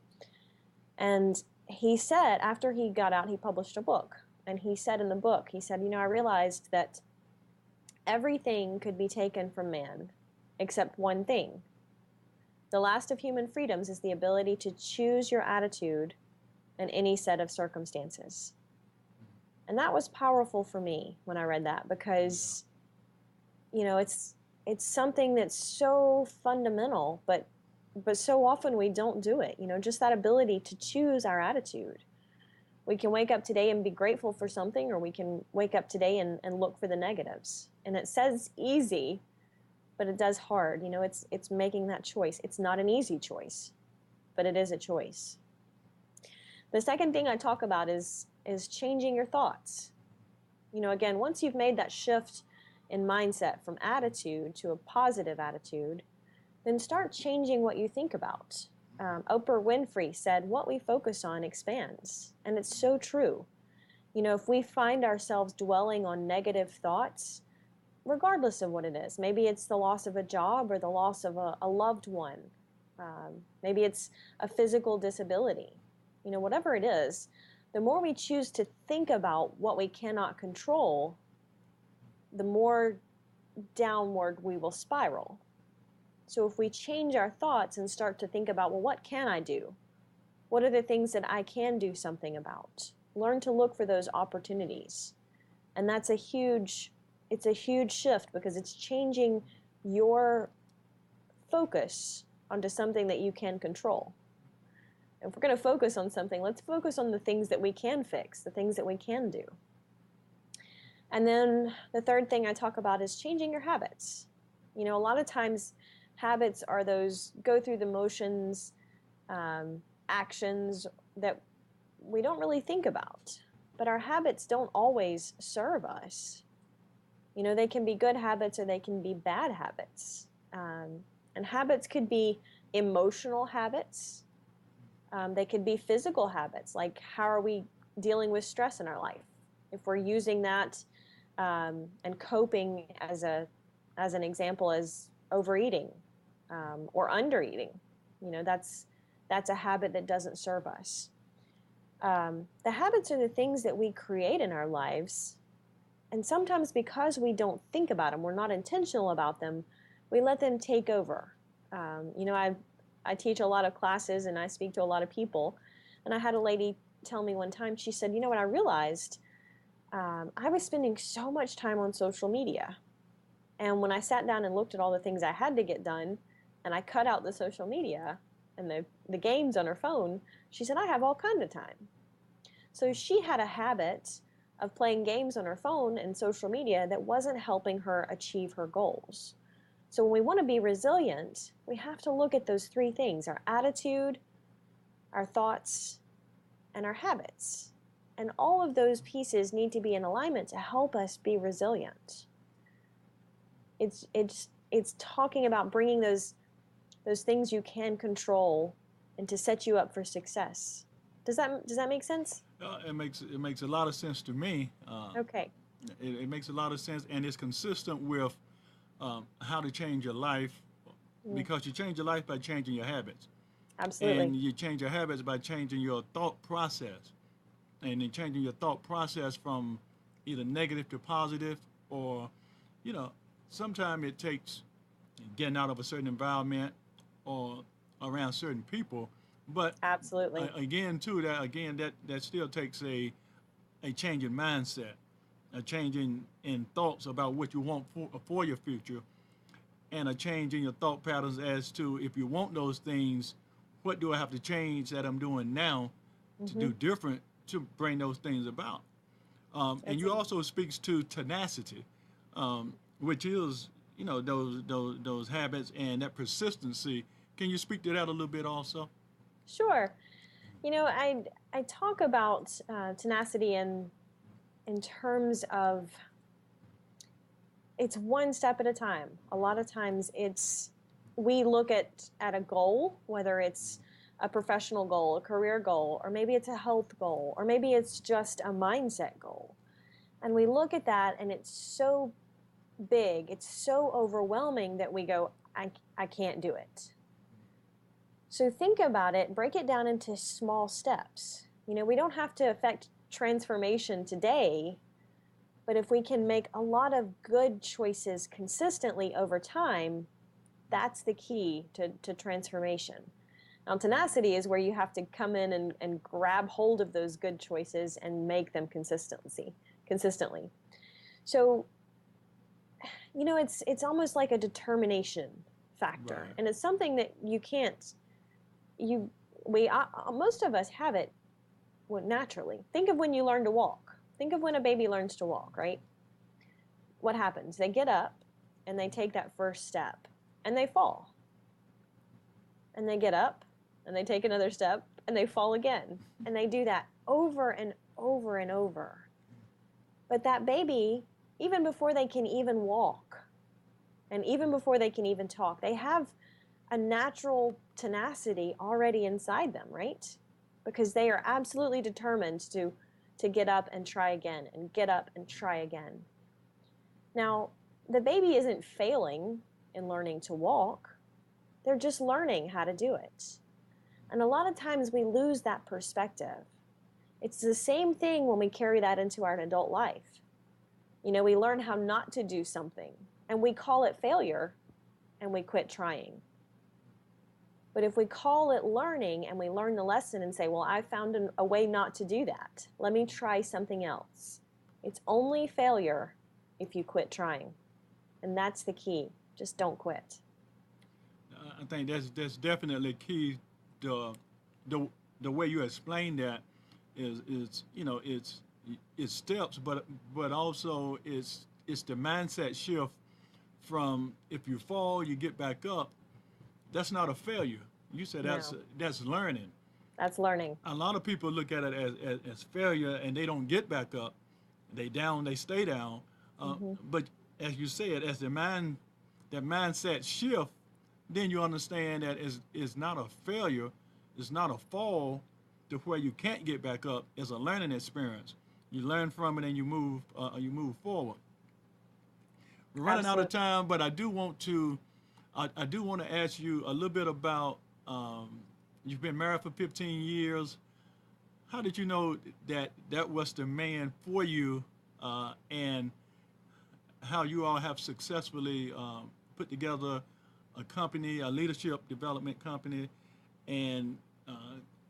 And he said, after he got out, he published a book. And he said in the book, he said, I realized that everything could be taken from man except one thing. The last of human freedoms is the ability to choose your attitude in any set of circumstances. And that was powerful for me when I read that, because, it's something that's so fundamental, but so often we don't do it. Just that ability to choose our attitude. We can wake up today and be grateful for something, or we can wake up today and look for the negatives. And it says easy, but it does hard. It's making that choice. It's not an easy choice, but it is a choice. The second thing I talk about is changing your thoughts. Again, once you've made that shift in mindset from attitude to a positive attitude, then start changing what you think about. Oprah Winfrey said, what we focus on expands. And it's so true. If we find ourselves dwelling on negative thoughts, regardless of what it is, maybe it's the loss of a job or the loss of a loved one. Maybe it's a physical disability. Whatever it is, the more we choose to think about what we cannot control, the more downward we will spiral. So if we change our thoughts and start to think about, well, what can I do? What are the things that I can do something about? Learn to look for those opportunities. And it's a huge shift, because it's changing your focus onto something that you can control. If we're going to focus on something, let's focus on the things that we can fix, the things that we can do. And then the third thing I talk about is changing your habits. A lot of times habits are those go through the motions, actions that we don't really think about. But our habits don't always serve us. They can be good habits or they can be bad habits. And habits could be emotional habits. They could be physical habits, like how are we dealing with stress in our life? If we're using that and coping as an example as overeating or undereating, that's a habit that doesn't serve us. The habits are the things that we create in our lives, and sometimes because we don't think about them, we're not intentional about them, we let them take over. I teach a lot of classes and I speak to a lot of people. And I had a lady tell me one time, she said, what I realized, I was spending so much time on social media. And when I sat down and looked at all the things I had to get done, and I cut out the social media and the games on her phone, she said, I have all kinds of time. So she had a habit of playing games on her phone and social media that wasn't helping her achieve her goals. So when we want to be resilient, we have to look at those three things: our attitude, our thoughts, and our habits. And all of those pieces need to be in alignment to help us be resilient. It's talking about bringing those things you can control and to set you up for success. Does that make sense? It makes a lot of sense to me. Okay. It makes a lot of sense, and it's consistent with how to change your life, because you change your life by changing your habits. Absolutely. And you change your habits by changing your thought process. And then changing your thought process from either negative to positive, or, sometimes it takes getting out of a certain environment or around certain people. But absolutely, that still takes a change in mindset, a change in thoughts about what you want for your future, and a change in your thought patterns as to, if you want those things, what do I have to change that I'm doing now to do different to bring those things about. And you also speaks to tenacity, which is, those habits and that persistency. Can you speak to that a little bit also? Sure. I talk about tenacity in terms of, it's one step at a time. A lot of times we look at a goal, whether it's a professional goal, a career goal, or maybe it's a health goal, or maybe it's just a mindset goal. And we look at that and it's so big, it's so overwhelming that we go, I can't do it. So think about it, break it down into small steps. You know, we don't have to affect transformation today, but if we can make a lot of good choices consistently over time, that's the key to transformation. Now, tenacity is where you have to come in and grab hold of those good choices and make them consistently. So, you know, it's almost like a determination factor, Right. and it's something that you can't. Most of us have it naturally. Think of when you learn to walk. Think of when a baby learns to walk, right? What happens? They get up and they take that first step and they fall. And they get up and they take another step and they fall again. And they do that over and over and over. But that baby, even before they can even walk, and even before they can even talk, they have a natural tenacity already inside them, right? Because they are absolutely determined to get up and try again, and get up and try again. Now, the baby isn't failing in learning to walk. They're just learning how to do it. And a lot of times we lose that perspective. It's the same thing when we carry that into our adult life. You know, we learn how not to do something, and we call it failure, and we quit trying. But if we call it learning and we learn the lesson and say, well, I found a way not to do that. Let me try something else. It's only failure if you quit trying. And that's the key. Just don't quit. I think that's definitely key. The the way you explain that is you know it's steps, but also it's the mindset shift from if you fall you get back up. That's not a failure. You said No. That's learning. That's learning. A lot of people look at it as failure and they don't get back up. They stay down. But as you said, as that mindset shift, then you understand that it's not a failure, it's not a fall to where you can't get back up. It's a learning experience. You learn from it and you move forward. We're running out of Absolutely. time, but I do want to ask you a little bit about you've been married for 15 years. How did you know that was the man for you, and how you all have successfully put together a company, a leadership development company, and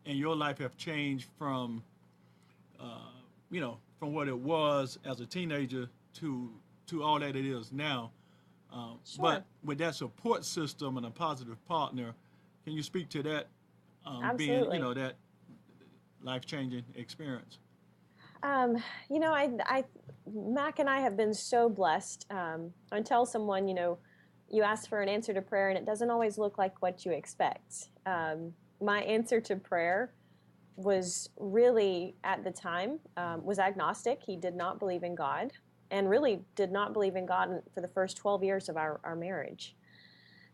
your life have changed from from what it was as a teenager to all that it is now. Sure. But with that support system and a positive partner, can you speak to that being Absolutely. that life-changing experience? You know, Mac and I have been so blessed. I tell someone, you ask for an answer to prayer, and it doesn't always look like what you expect. My answer to prayer was really, at the time, was agnostic. He did not believe in God, and really did not believe in God for the first 12 years of our marriage.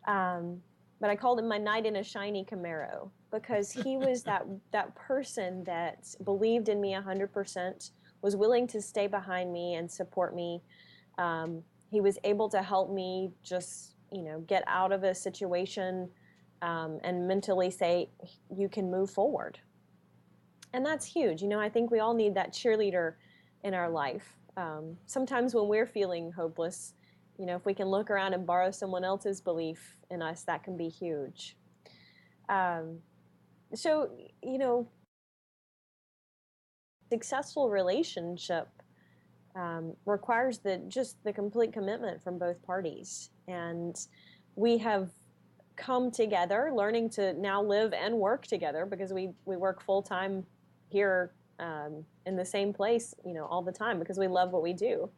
But I called him my knight in a shiny Camaro, because he was that person that believed in me 100%, was willing to stay behind me and support me. He was able to help me just, get out of a situation and mentally say, you can move forward. And that's huge. I think we all need that cheerleader in our life. Sometimes when we're feeling hopeless, if we can look around and borrow someone else's belief in us, that can be huge. So, successful relationship requires the complete commitment from both parties. And we have come together, learning to now live and work together, because we work full time here in the same place, all the time, because we love what we do.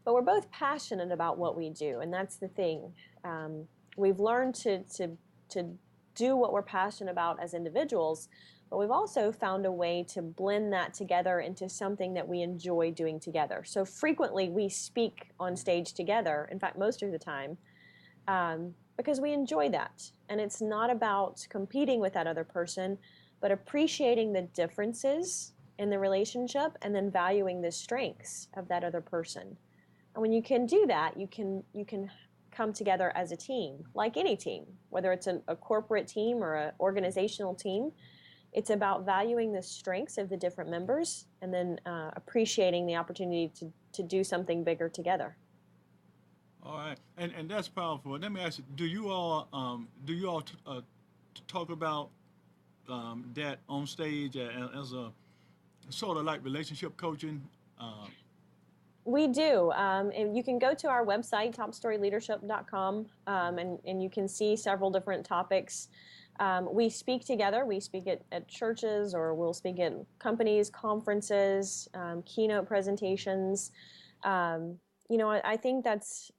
But we're both passionate about what we do, and that's the thing. We've learned to do what we're passionate about as individuals, but we've also found a way to blend that together into something that we enjoy doing together. So frequently we speak on stage together, in fact, most of the time, because we enjoy that. And it's not about competing with that other person, but appreciating the differences in the relationship and then valuing the strengths of that other person. And when you can do that, you can come together as a team, like any team, whether it's a corporate team or an organizational team. It's about valuing the strengths of the different members and then appreciating the opportunity to do something bigger together. All right, and that's powerful. Let me ask you: do you all talk about that on stage as a sort of like relationship coaching? We do. And you can go to our website, topstoryleadership.com, and you can see several different topics. We speak together. We speak at churches, or we'll speak at companies, conferences, keynote presentations. I think that's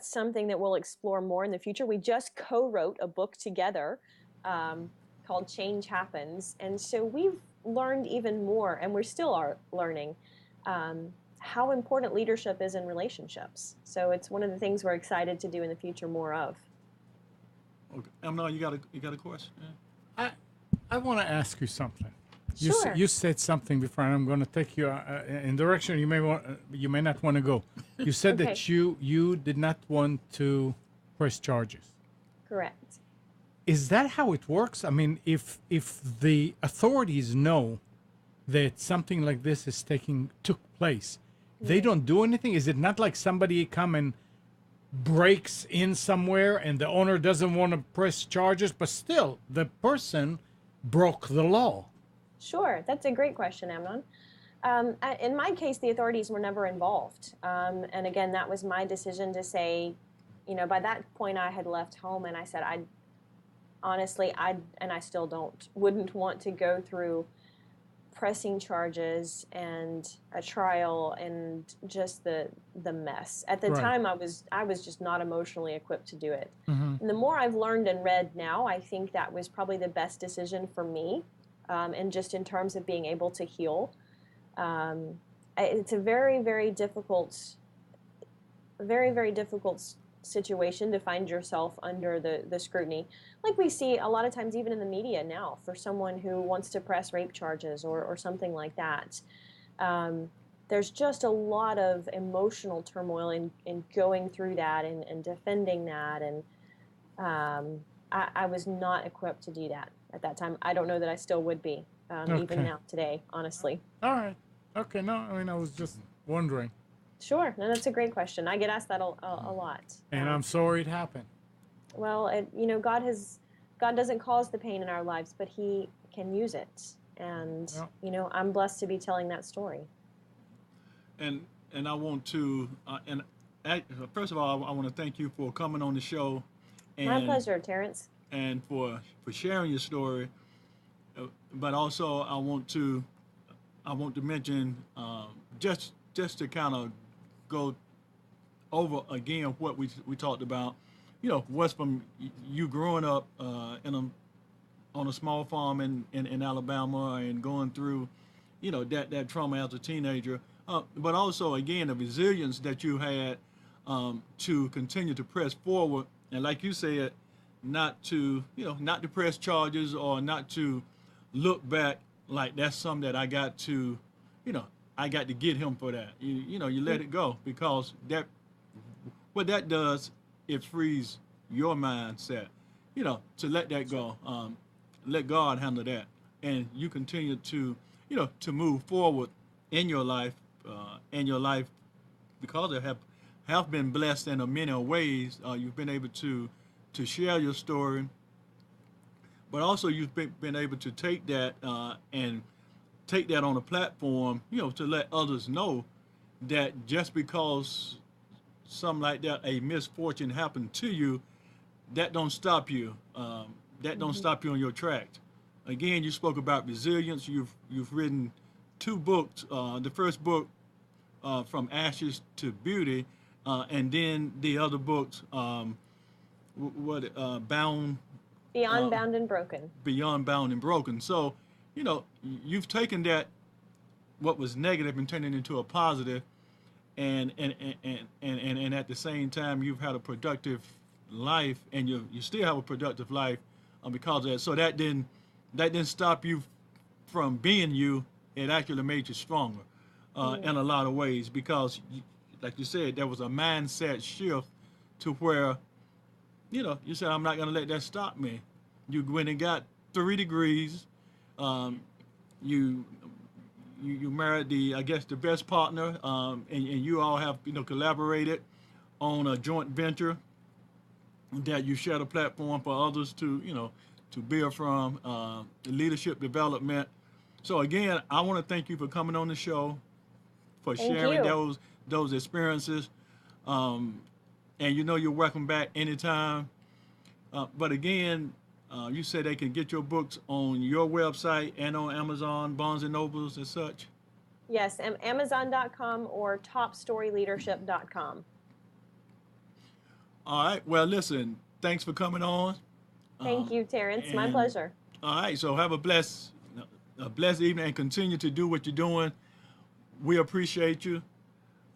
something that we'll explore more in the future. We just co-wrote a book together called Change Happens. And so we've learned even more, and we still are learning, how important leadership is in relationships. So it's one of the things we're excited to do in the future more of. Okay, Emma, you got a question? Yeah. I want to ask you something. Sure. You said something before, and I'm going to take you in direction you may not want to go. You said Okay. that you did not want to press charges. Correct. Is that how it works? I mean, if the authorities know that something like this took place, they don't do anything? Is it not like somebody come and breaks in somewhere and the owner doesn't want to press charges, but still the person broke the law? Sure, that's a great question, Amnon. In my case, the authorities were never involved. And again, that was my decision to say, by that point I had left home, and I said, I still wouldn't want to go through pressing charges and a trial and just the mess. At the Right. time, I was just not emotionally equipped to do it. Mm-hmm. And the more I've learned and read now, I think that was probably the best decision for me. And just in terms of being able to heal. It's a very, very difficult situation to find yourself under the scrutiny. Like we see a lot of times even in the media now for someone who wants to press rape charges or something like that. There's just a lot of emotional turmoil in going through that and defending that. And I was not equipped to do that at that time. I don't know that I still would be, Okay. even now today, honestly. All right. Okay. No, I mean, I was just wondering. Sure. No, that's a great question. I get asked that a lot. And I'm sorry it happened. Well, God doesn't cause the pain in our lives, but He can use it. And, I'm blessed to be telling that story. And I want to first of all, I want to thank you for coming on the show. And, My pleasure, Terrence. And for sharing your story. But also, I want to mention just to kind of go over again what we talked about. What's from you growing up on a small farm in Alabama and going through, that trauma as a teenager. But also again the resilience that you had to continue to press forward, and like you said, not to press charges or not to look back like that's something that I got to get him for that. You let it go, because what that does, it frees your mindset, to let that go. Let God handle that, and you continue to move forward in your life, because I have been blessed in many ways. You've been able to share your story, but also you've been able to take that and take that on a platform, to let others know that just because something like that, a misfortune happened to you, that don't stop you. That don't stop you on your track. Again, you spoke about resilience. You've written 2 books. The first book, From Ashes to Beauty, and then the other books, Bound. Beyond Bound and Broken. Beyond Bound and Broken. So, you've taken that, what was negative, and turned it into a positive, and at the same time you've had a productive life, and you still have a productive life because of that. So that didn't stop you from being you. It actually made you stronger in a lot of ways, because like you said, there was a mindset shift to where, you said, I'm not going to let that stop me. You went and got 3 degrees. You married the best partner, and you all have, collaborated on a joint venture that you shared a platform for others to build from, leadership development. So again, I want to thank you for coming on the show, for Thank sharing you. those experiences. And you're welcome back anytime. But again, you said they can get your books on your website and on Amazon, Barnes and Nobles, and such. Yes, Amazon.com or topstoryleadership.com. All right. Well, listen, thanks for coming on. Thank you, Terrence. My and- pleasure. All right. So have a blessed evening and continue to do what you're doing. We appreciate you.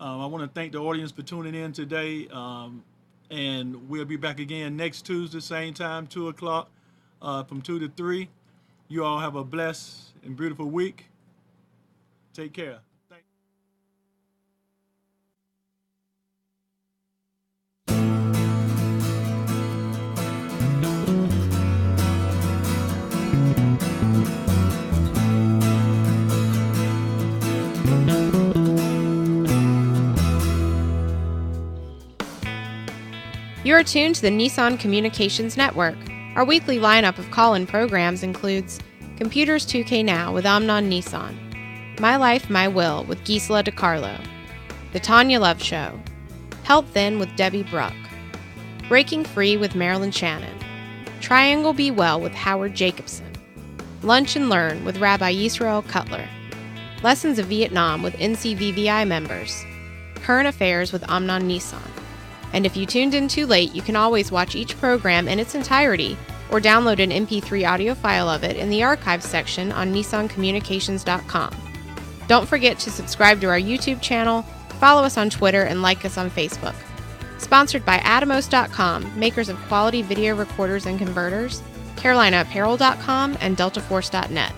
I want to thank the audience for tuning in today. And we'll be back again next Tuesday, same time, 2 o'clock, from 2 to 3. You all have a blessed and beautiful week. Take care. Thank You are tuned to the Nissan Communications Network. Our weekly lineup of call-in programs includes Computers 2K Now with Amnon Nissan, My Life, My Will with Gisela DiCarlo, The Tanya Love Show, Help Then with Debbie Bruck, Breaking Free with Marilyn Shannon, Triangle Be Well with Howard Jacobson, Lunch and Learn with Rabbi Yisrael Cutler, Lessons of Vietnam with NCVVI members, Current Affairs with Amnon Nissan. And if you tuned in too late, you can always watch each program in its entirety or download an MP3 audio file of it in the archives section on nissancommunications.com. Don't forget to subscribe to our YouTube channel, follow us on Twitter, and like us on Facebook. Sponsored by Atomos.com, makers of quality video recorders and converters, CarolinaApparel.com, and DeltaForce.net.